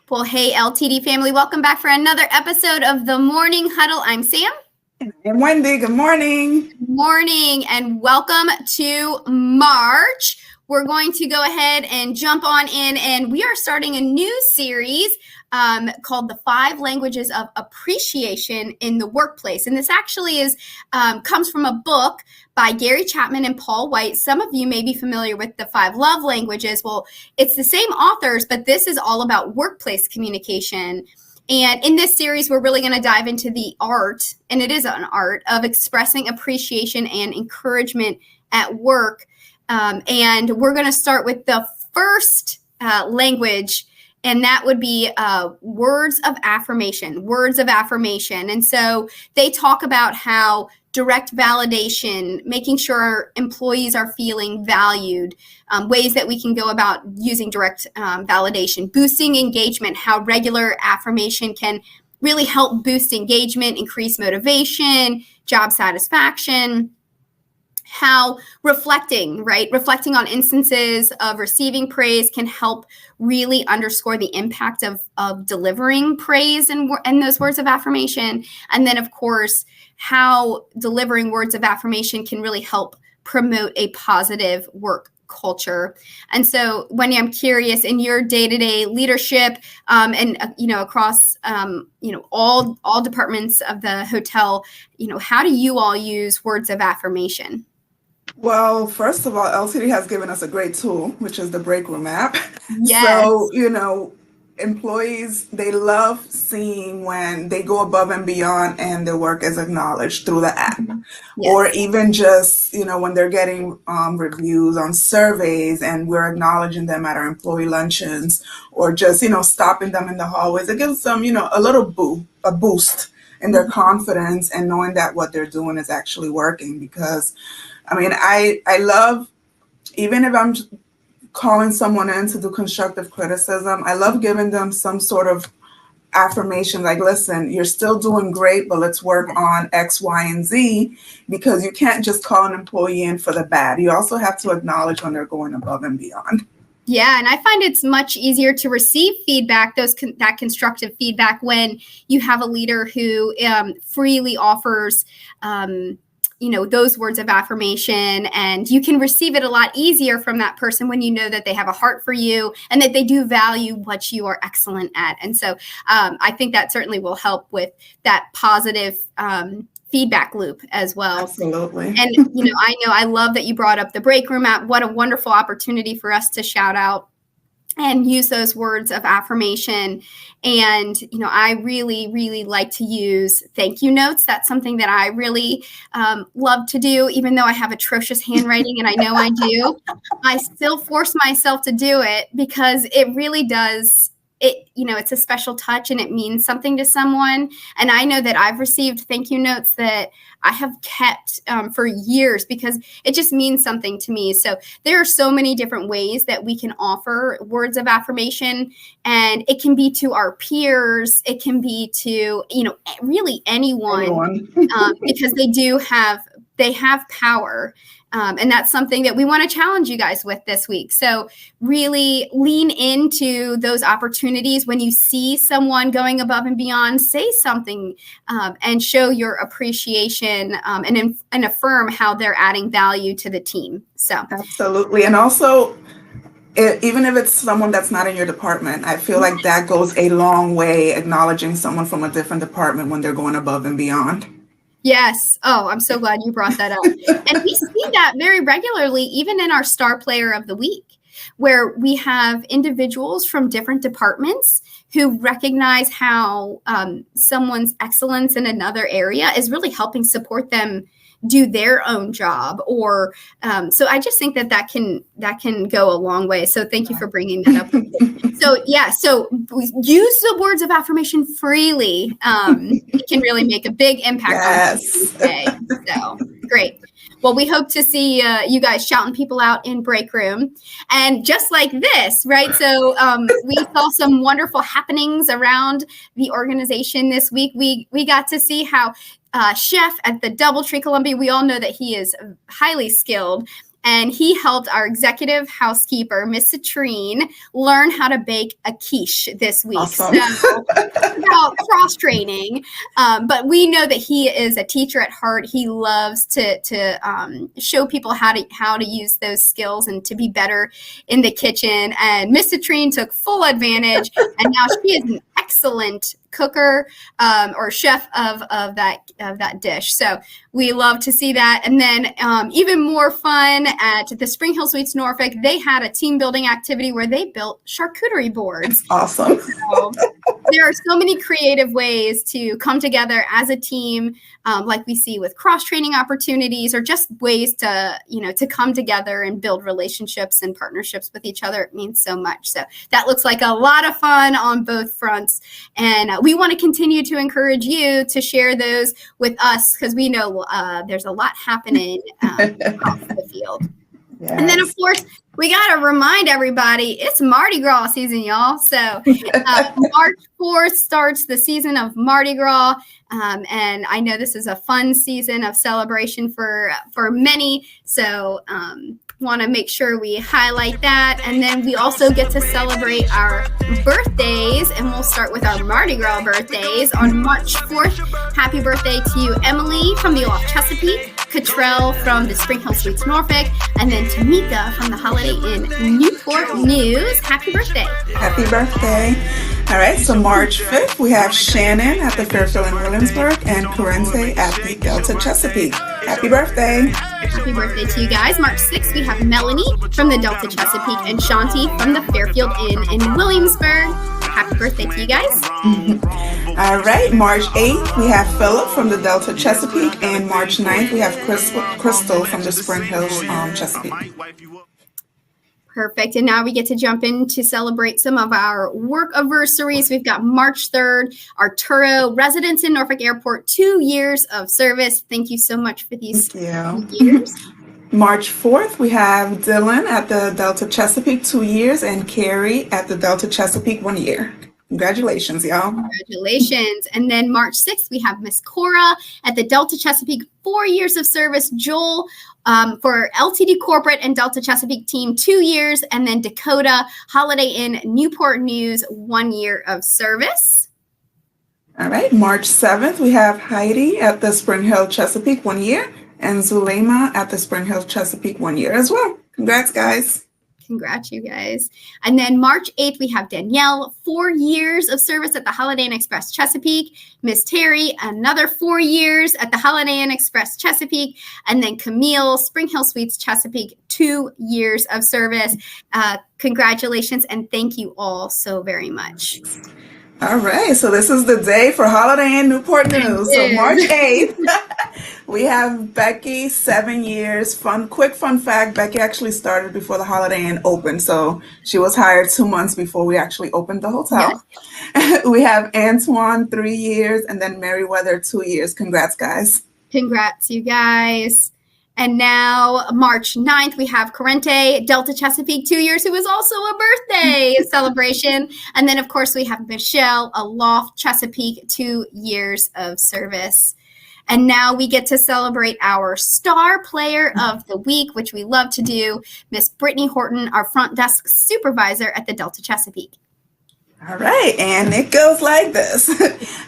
Well, hey, LTD family, welcome back for another episode of the Morning Huddle. I'm Sam. And Wendy, good morning. Good morning, and welcome to March. We're going to go ahead and jump on in, and we are starting a new series called The 5 Languages of Appreciation in the Workplace. And this actually comes from a book by Gary Chapman and Paul White. Some of you may be familiar with the 5 love languages. Well, it's the same authors, but this is all about workplace communication. And in this series, we're really going to dive into the art, and it is an art, of expressing appreciation and encouragement at work. And we're going to start with the first language, and that would be words of affirmation, And so they talk about how direct validation, making sure employees are feeling valued, ways that we can go about using direct validation, boosting engagement, how regular affirmation can really help boost engagement, increase motivation, job satisfaction. How reflecting on instances of receiving praise can help really underscore the impact of delivering praise and those words of affirmation. And then, of course, how delivering words of affirmation can really help promote a positive work culture. And so, Wendy, I'm curious, in your day-to-day leadership and across all departments of the hotel, how do you all use words of affirmation? Well, first of all, LCD has given us a great tool, which is the break room app. Yes. So, employees, they love seeing when they go above and beyond and their work is acknowledged through the app. Yes. Or even just, when they're getting reviews on surveys and we're acknowledging them at our employee luncheons, or just, stopping them in the hallways. It gives them, a little boost in their confidence and knowing that what they're doing is actually working. Because I love, even if I'm calling someone in to do constructive criticism, I love giving them some sort of affirmation, like, listen, you're still doing great, but let's work on X, Y, and Z, because you can't just call an employee in for the bad. You also have to acknowledge when they're going above and beyond. Yeah, and I find it's much easier to receive feedback, that constructive feedback, when you have a leader who freely offers those words of affirmation, and you can receive it a lot easier from that person when you know that they have a heart for you and that they do value what you are excellent at. And so I think that certainly will help with that positive feedback loop as well. Absolutely. And, I love that you brought up the break room app. What a wonderful opportunity for us to shout out and use those words of affirmation. And, I really, really like to use thank you notes. That's something that I really love to do, even though I have atrocious handwriting, and I know I do. I still force myself to do it because it really does. It's a special touch and it means something to someone. And I know that I've received thank you notes that I have kept for years because it just means something to me. So there are so many different ways that we can offer words of affirmation, and it can be to our peers. It can be to, really anyone. Because they have power. And that's something that we want to challenge you guys with this week. So really lean into those opportunities. When you see someone going above and beyond, say something and show your appreciation and affirm how they're adding value to the team. So absolutely. And also, even if it's someone that's not in your department, I feel like that goes a long way, acknowledging someone from a different department when they're going above and beyond. Yes. Oh, I'm so glad you brought that up. And we see that very regularly, even in our Star Player of the Week, where we have individuals from different departments who recognize how someone's excellence in another area is really helping support them do their own job. Or so I just think that can go a long way. So thank you for bringing that up. So use the words of affirmation freely. It can really make a big impact on you today. So great. Well, we hope to see you guys shouting people out in break room. And just like this, right? So we saw some wonderful happenings around the organization this week. We got to see how chef at the DoubleTree Columbia, we all know that he is highly skilled. and he helped our executive housekeeper, Miss Citrine, learn how to bake a quiche this week. Awesome. So about cross training, but we know that he is a teacher at heart. He loves to show people how to use those skills and to be better in the kitchen. And Miss Citrine took full advantage, and now she is an excellent cooker or chef of that dish. So we love to see that. And then even more fun at the Spring Hill Suites Norfolk, they had a team building activity where they built charcuterie boards. Awesome. So there are so many creative ways to come together as a team, like we see with cross-training opportunities, or just ways to come together and build relationships and partnerships with each other. It means so much. So that looks like a lot of fun on both fronts. And we want to continue to encourage you to share those with us, because we know there's a lot happening across the field. Yes. And then, of course, we got to remind everybody it's Mardi Gras season, y'all. So March 4th starts the season of Mardi Gras. And I know this is a fun season of celebration for many. So want to make sure we highlight that. And then we also get to celebrate our birthdays. And we'll start with our Mardi Gras birthdays on March 4th. Happy birthday to you, Emily from the Off Chesapeake, Cottrell from the Spring Hill Suites Norfolk, and then Tamika from the Holiday Inn Newport News. Happy birthday. Happy birthday. All right, so March 5th, we have Shannon at the Fairfield in Williamsburg and Corrente at the Delta Chesapeake. Happy birthday. Happy birthday to you guys. March 6th, we have Melanie from the Delta Chesapeake and Shanti from the Fairfield Inn in Williamsburg. Happy birthday to you guys. All right, March 8th, we have Philip from the Delta Chesapeake, and March 9th, we have Crystal from the Spring Hills Chesapeake. Perfect. And now we get to jump in to celebrate some of our work anniversaries. We've got March 3rd, Arturo, residents in Norfolk Airport, 2 years of service. Thank you so much for these years. March 4th, we have Dylan at the Delta Chesapeake, 2 years, and Carrie at the Delta Chesapeake, 1 year. Congratulations, y'all. Congratulations. And then March 6th, we have Miss Cora at the Delta Chesapeake, 4 years of service. Joel for LTD Corporate and Delta Chesapeake team, 2 years. And then Dakota, Holiday Inn Newport News, 1 year of service. All right. March 7th, we have Heidi at the Spring Hill Chesapeake, 1 year. And Zulema at the Spring Hill Chesapeake, 1 year as well. Congrats, guys. Congrats, you guys. And then March 8th, we have Danielle, 4 years of service at the Holiday Inn Express Chesapeake. Miss Terry, another 4 years at the Holiday Inn Express Chesapeake. And then Camille, Spring Hill Suites Chesapeake, 2 years of service. Congratulations, and thank you all so very much. All right, so this is the day for Holiday Inn Newport News. So March 8th, we have Becky, 7 years. Quick fun fact, Becky actually started before the Holiday Inn opened. So she was hired 2 months before we actually opened the hotel. Yes. We have Antoine, 3 years, and then Meriwether, 2 years. Congrats, guys. Congrats, you guys. And now March 9th, we have Corrente, Delta Chesapeake, 2 years, who is also a birthday celebration. And then, of course, we have Michelle, Aloft Chesapeake, 2 years of service. And now we get to celebrate our star player of the week, which we love to do, Miss Brittany Horton, our front desk supervisor at the Delta Chesapeake. All right, and it goes like this.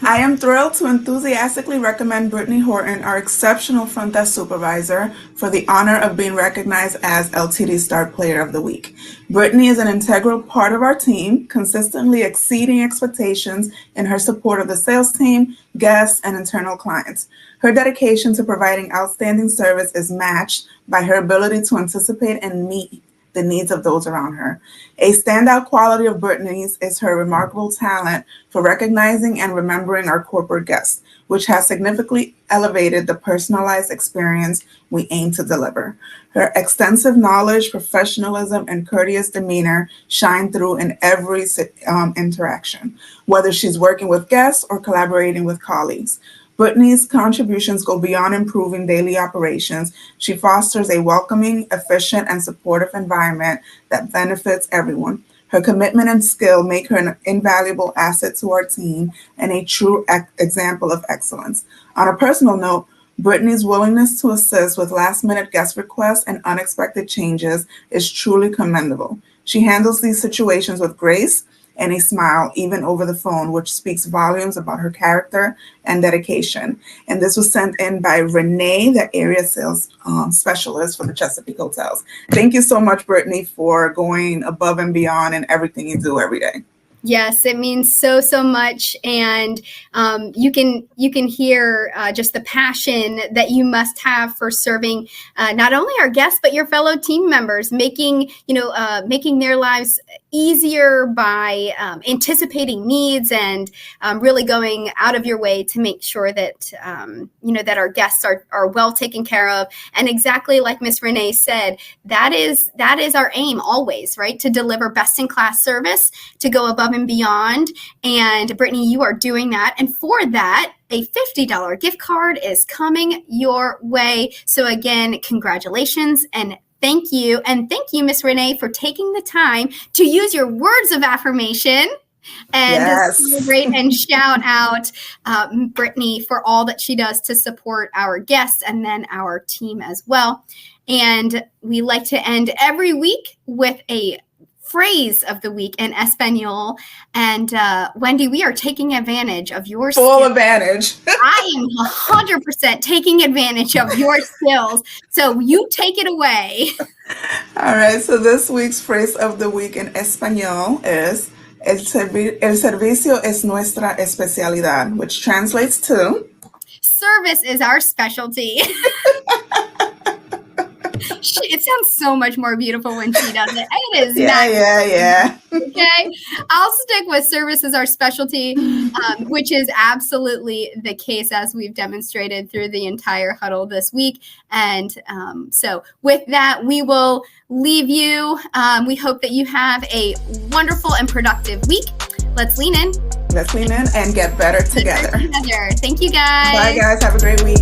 I am thrilled to enthusiastically recommend Brittany Horton, our exceptional front desk supervisor, for the honor of being recognized as LTD Star Player of the Week. Brittany is an integral part of our team, consistently exceeding expectations in her support of the sales team, guests, and internal clients. Her dedication to providing outstanding service is matched by her ability to anticipate and meet the needs of those around her. A standout quality of Brittany's is her remarkable talent for recognizing and remembering our corporate guests, which has significantly elevated the personalized experience we aim to deliver. Her extensive knowledge, professionalism, and courteous demeanor shine through in every interaction, whether she's working with guests or collaborating with colleagues. Brittany's contributions go beyond improving daily operations. She fosters a welcoming, efficient, and supportive environment that benefits everyone. Her commitment and skill make her an invaluable asset to our team and a true example of excellence. On a personal note, Brittany's willingness to assist with last-minute guest requests and unexpected changes is truly commendable. She handles these situations with grace and a smile, even over the phone, which speaks volumes about her character and dedication. And this was sent in by Renee, the area sales specialist for the Chesapeake Hotels. Thank you so much, Brittany, for going above and beyond in everything you do every day. Yes, it means so much, and you can hear just the passion that you must have for serving not only our guests but your fellow team members, making their lives easier by anticipating needs and really going out of your way to make sure that that our guests are well taken care of. And exactly like Miss Renee said, that is our aim always, right? To deliver best in class service, to go above and beyond. And Brittany, you are doing that. And for that, a $50 gift card is coming your way. So again, congratulations and thank you. And thank you, Miss Renee, for taking the time to use your words of affirmation and Yes. to celebrate and shout out Brittany for all that she does to support our guests and then our team as well. And we like to end every week with a phrase of the week in Espanol. And Wendy, we are taking advantage of your full skills. advantage. I am 100% taking advantage of your skills. So you take it away. All right. So this week's phrase of the week in Espanol is El servicio es nuestra especialidad, which translates to service is our specialty. It sounds so much more beautiful when she does it. It is Yeah. Okay. I'll stick with service as our specialty, which is absolutely the case as we've demonstrated through the entire huddle this week. And so with that, we will leave you. We hope that you have a wonderful and productive week. Let's lean in. Let's lean in and get better together. Thank you, guys. Bye, guys. Have a great week.